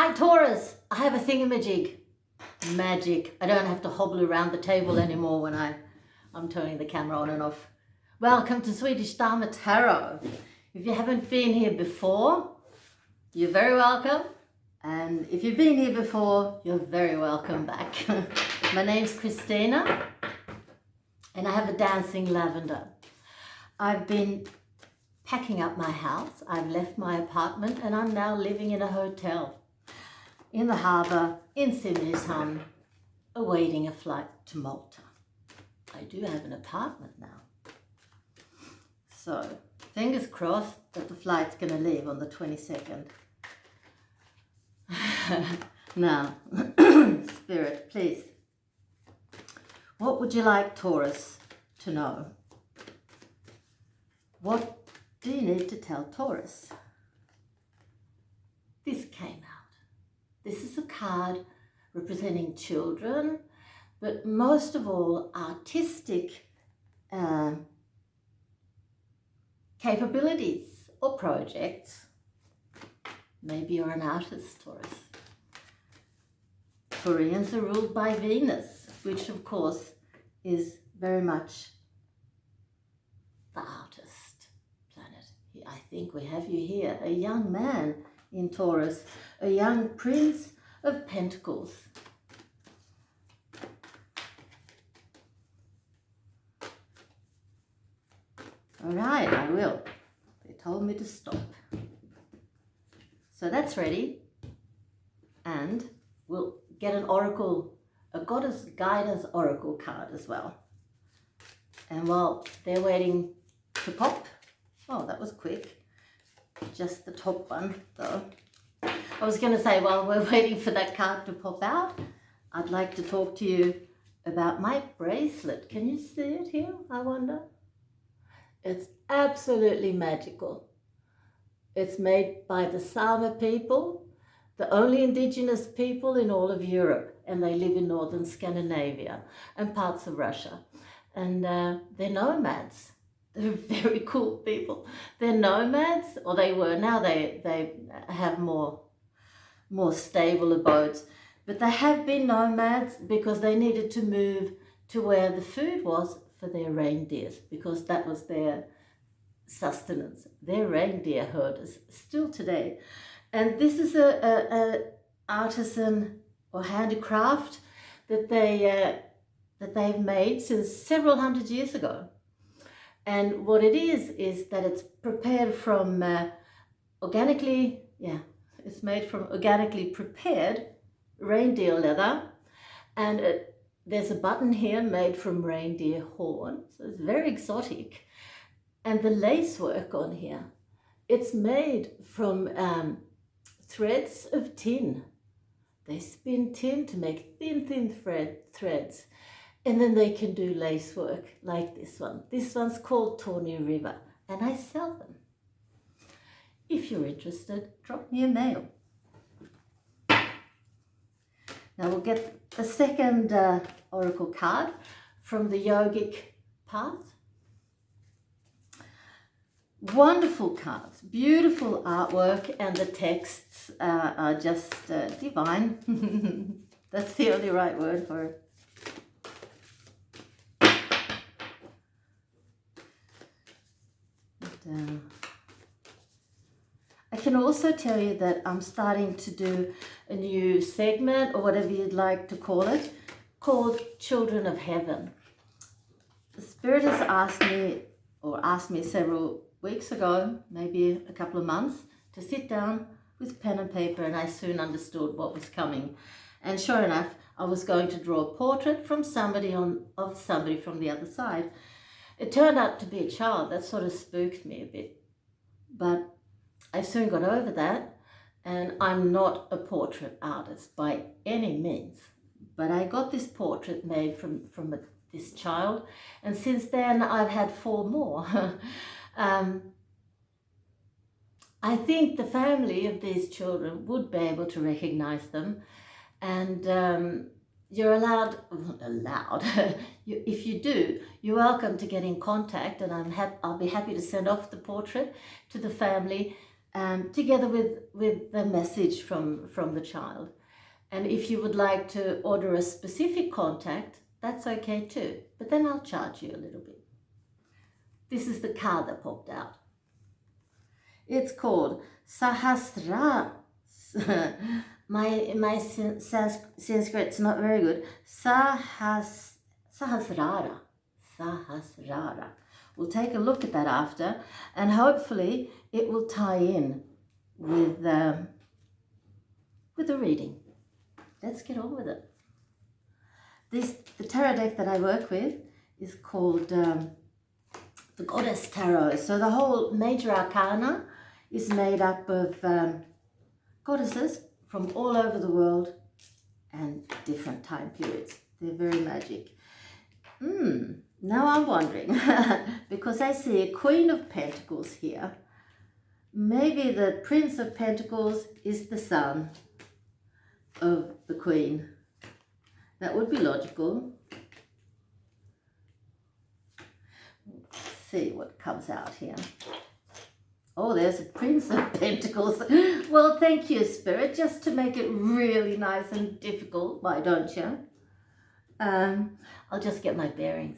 Hi Taurus, I have a thingamajig. Magic. I don't have to hobble around the table anymore when I'm turning the camera on and off. Welcome to Swedish Dharma Tarot. If you haven't been here before, you're very welcome. And if you've been here before, you're very welcome back. My name's Christina and I have a dancing lavender. I've been packing up my house. I've left my apartment and I'm now living in a hotel in the harbour in Simrishamn, awaiting a flight to Malta. I do have an apartment now. So, fingers crossed that the flight's going to leave on the 22nd. Now, Spirit, please. What would you like Taurus to know? What do you need to tell Taurus? This came out. This is a card representing children, but most of all artistic capabilities or projects. Maybe you're an artist, Taurus. Taurians are ruled by Venus, which of course is very much the artist planet. I think we have you here, a young man in Taurus, a young prince of pentacles. All right, I will. They told me to stop. So that's ready. And we'll get an oracle, a goddess guidance oracle card as well. And while they're waiting to pop, oh, that was quick. Just the top one though. I was going to say while we're waiting for that card to pop out, I'd like to talk to you about my bracelet. Can you see it here, I wonder? It's absolutely magical. It's made by the Saami people, the only indigenous people in all of Europe, and they live in northern Scandinavia and parts of Russia. And they're nomads. They're very cool people. They're nomads, or they were. Now they have more stable abodes. But they have been nomads because they needed to move to where the food was for their reindeers, because that was their sustenance. They're reindeer herders still today. And this is a artisan or handicraft that they've made since several hundred years ago. And what it is that it's prepared from it's made from organically prepared reindeer leather. And there's a button here made from reindeer horn. So it's very exotic. And the lace work on here, it's made from threads of tin. They spin tin to make thin threads. And then they can do lace work like this one. This one's called Tawny River, and I sell them. If you're interested, drop me a mail. Now we'll get the second oracle card from the yogic path. Wonderful cards, beautiful artwork, and the texts are just divine. That's the only right word for it. I can also tell you that I'm starting to do a new segment, or whatever you'd like to call it, called Children of Heaven. The Spirit has asked me several weeks ago, maybe a couple of months, to sit down with pen and paper, and I soon understood what was coming. And sure enough, I was going to draw a portrait from somebody from the other side. It turned out to be a child. That sort of spooked me a bit. But I soon got over that, and I'm not a portrait artist by any means. But I got this portrait made from this child, and since then I've had 4 more. I think the family of these children would be able to recognize them, and you're allowed, if you do, you're welcome to get in contact, and I'll be happy to send off the portrait to the family together with the message from the child. And if you would like to order a specific contact, that's okay too, but then I'll charge you a little bit. This is the card that popped out. It's called Sahasra. my Sanskrit's not very good. Sahasrara. Sahasrara. We'll take a look at that after, and hopefully it will tie in with the reading. Let's get on with it. The tarot deck that I work with is called the Goddess Tarot. So the whole major arcana is made up of goddesses from all over the world and different time periods. They're very magic. Now I'm wondering, because I see a Queen of Pentacles here. Maybe the Prince of Pentacles is the son of the Queen. That would be logical. Let's see what comes out here. Oh, there's a Prince of Pentacles. Well, thank you, Spirit, just to make it really nice and difficult. Why don't you? I'll just get my bearings.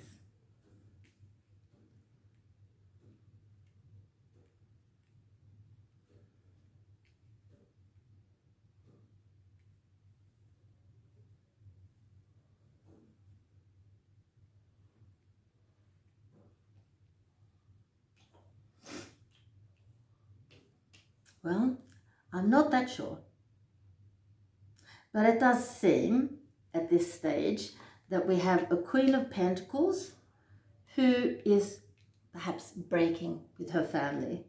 Well, I'm not that sure. But it does seem at this stage that we have a Queen of Pentacles who is perhaps breaking with her family,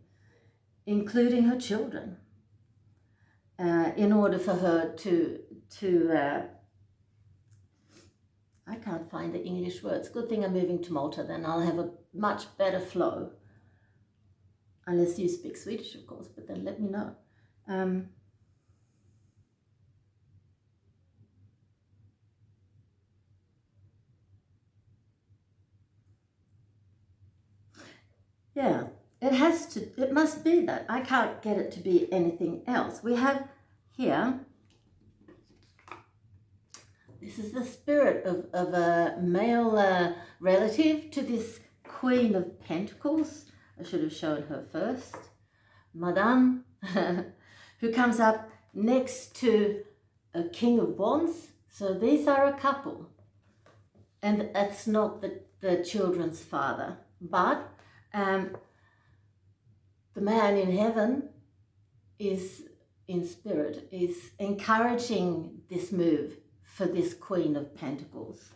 including her children, in order for her to I can't find the English words. Good thing I'm moving to Malta, then I'll have a much better flow. Unless you speak Swedish, of course, but then let me know. Yeah, it must be that. I can't get it to be anything else. We have here, this is the spirit of a male relative to this Queen of Pentacles. I should have shown her first. Madame, who comes up next to a King of Wands. So these are a couple. And that's not the children's father. But the man in heaven is, in spirit, is encouraging this move for this Queen of Pentacles.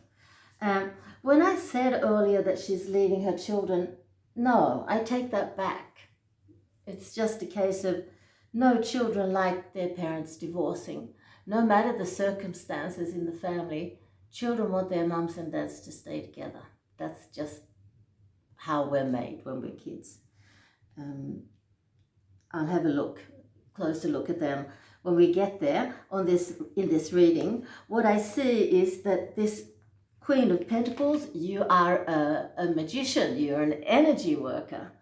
When I said earlier that she's leaving her children, no, I take that back. It's just a case of no children like their parents divorcing. No matter the circumstances in the family, children want their mums and dads to stay together. That's just how we're made when we're kids. I'll have a closer look at them when we get there in this reading. What I see is that this Queen of Pentacles, you are a magician, you're an energy worker.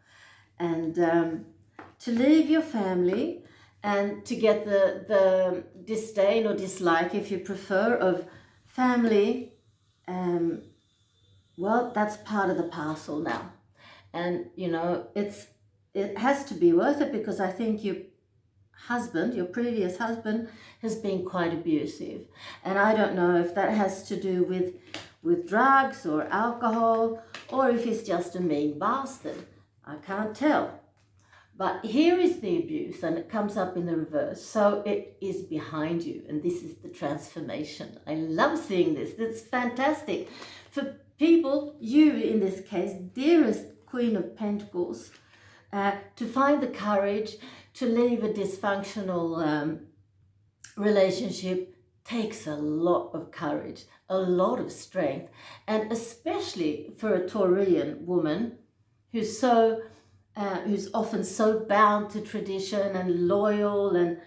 And to leave your family and to get the disdain or dislike, if you prefer, of family, well, that's part of the parcel now. And, you know, it has to be worth it, because I think your previous husband, has been quite abusive. And I don't know if that has to do with drugs or alcohol, or if he's just a mean bastard. I can't tell. But here is the abuse, and it comes up in the reverse. So it is behind you, and this is the transformation. I love seeing this. It's fantastic. For people, you in this case, dearest Queen of Pentacles, to find the courage to leave a dysfunctional relationship takes a lot of courage, a lot of strength, and especially for a Taurian woman who's often so bound to tradition and loyal, and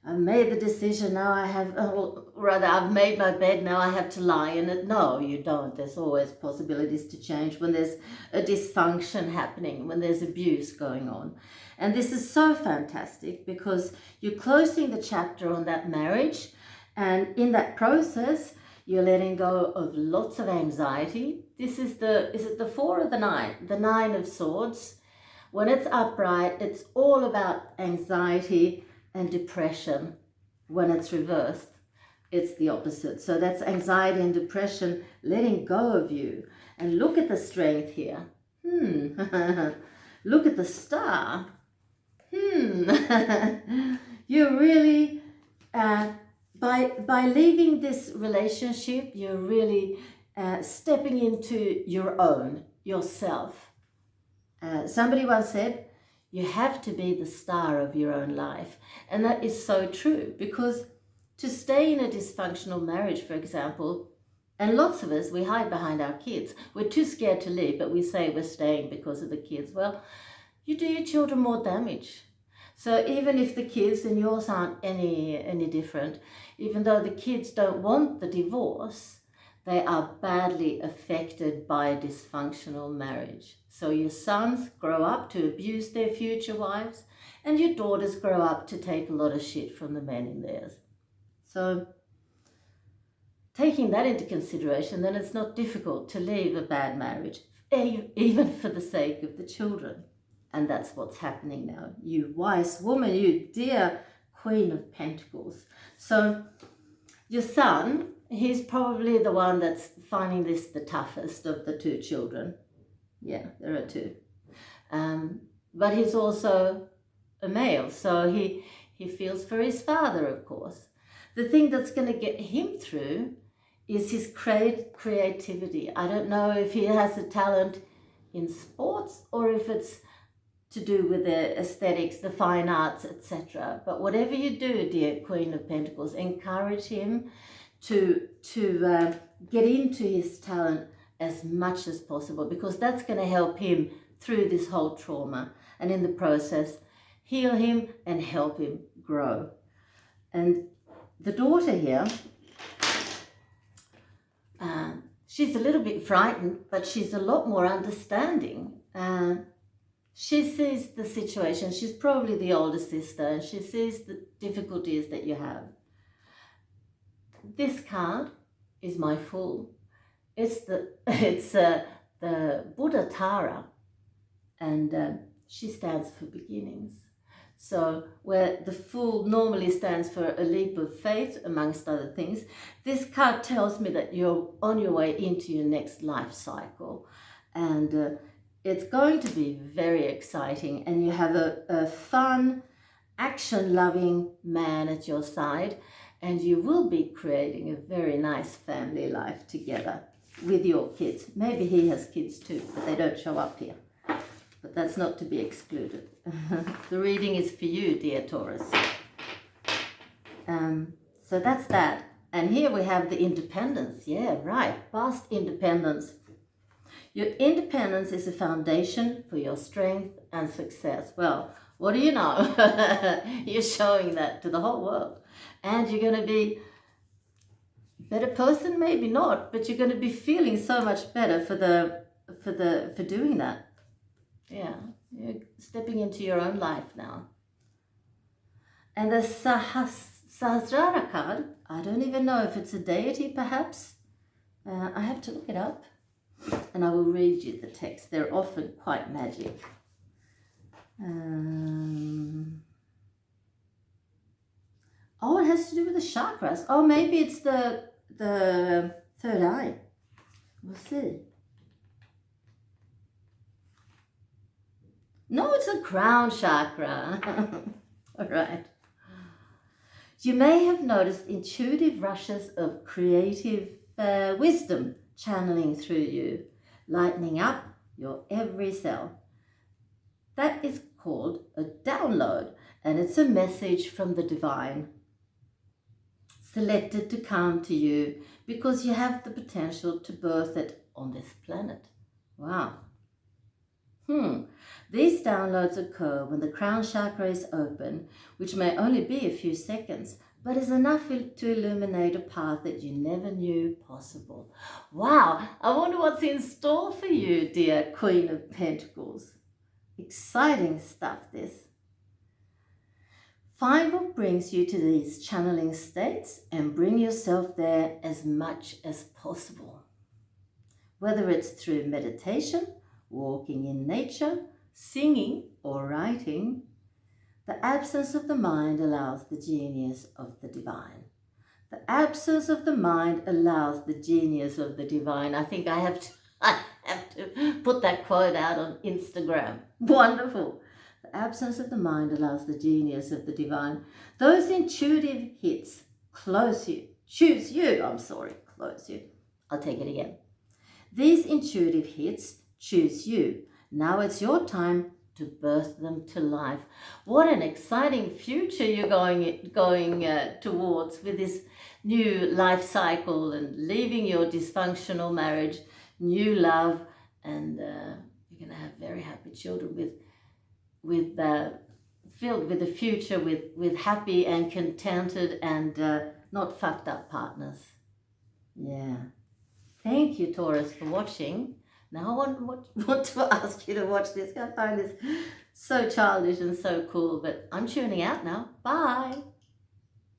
I've made the decision, now I have, or rather I've made my bed, now I have to lie in it. No, you don't. There's always possibilities to change when there's a dysfunction happening, when there's abuse going on. And this is so fantastic because you're closing the chapter on that marriage, and in that process, you're letting go of lots of anxiety. This is the 4 or the 9? The 9 of Swords. When it's upright, it's all about anxiety and depression. When it's reversed, it's the opposite. So that's anxiety and depression letting go of you. And look at the strength here. Look at the Star. You're really, by leaving this relationship, you're really stepping into your own, yourself. Somebody once said, you have to be the star of your own life. And that is so true, because to stay in a dysfunctional marriage, for example, and lots of us, we hide behind our kids. We're too scared to leave, but we say we're staying because of the kids. Well, you do your children more damage. So even if the kids and yours aren't any different, even though the kids don't want the divorce, they are badly affected by a dysfunctional marriage. So your sons grow up to abuse their future wives, and your daughters grow up to take a lot of shit from the men in theirs. So taking that into consideration, then it's not difficult to leave a bad marriage, even for the sake of the children. And that's what's happening now. You wise woman, you dear Queen of Pentacles. So your son, he's probably the one that's finding this the toughest of the 2 children. Yeah, there are 2. But he's also a male, so he feels for his father, of course. The thing that's going to get him through is his creativity. I don't know if he has a talent in sports or if it's to do with the aesthetics, the fine arts, etc. But whatever you do, dear Queen of Pentacles, encourage him to get into his talent as much as possible, because that's going to help him through this whole trauma, and in the process heal him and help him grow. And the daughter here, she's a little bit frightened, but she's a lot more understanding. She sees the situation. She's probably the older sister, and she sees the difficulties that you have. This card is my Fool. It's the Buddha Tara, and she stands for beginnings. So where the Fool normally stands for a leap of faith, amongst other things, this card tells me that you're on your way into your next life cycle, and it's going to be very exciting, and you have a fun, action-loving man at your side, and you will be creating a very nice family life together with your kids. Maybe he has kids too, but they don't show up here. But that's not to be excluded. The reading is for you, dear Taurus. So that's that. And here we have the independence. Yeah, right. Past independence. Your independence is a foundation for your strength and success. Well, what do you know? You're showing that to the whole world. And you're going to be a better person, maybe not, but you're going to be feeling so much better for doing that. Yeah, you're stepping into your own life now. And the Sahasrara card, I don't even know if it's a deity, perhaps. I have to look it up. And I will read you the text. They're often quite magic. Oh, it has to do with the chakras. Oh, maybe it's the third eye. We'll see. No, it's a crown chakra. All right. You may have noticed intuitive rushes of creative wisdom channeling through you, lightening up your every cell. That is called a download, and it's a message from the divine, selected to come to you because you have the potential to birth it on this planet. Wow. These downloads occur when the crown chakra is open, which may only be a few seconds, but is enough to illuminate a path that you never knew possible. Wow, I wonder what's in store for you, dear Queen of Pentacles. Exciting stuff, this. Find what brings you to these channeling states and bring yourself there as much as possible. Whether it's through meditation, walking in nature, singing or writing, the absence of the mind allows the genius of the divine. The absence of the mind allows the genius of the divine. I think I have to put that quote out on Instagram. Wonderful. The absence of the mind allows the genius of the divine. Those intuitive hits close you. I'll take it again. These intuitive hits choose you. Now it's your time to birth them to life. What an exciting future you're going towards with this new life cycle and leaving your dysfunctional marriage, new love, and you're going to have very happy children filled with a future with happy and contented and not fucked up partners. Yeah. Thank you, Taurus, for watching. Now I want to ask you to watch this. I find this so childish and so cool, but I'm tuning out now. Bye.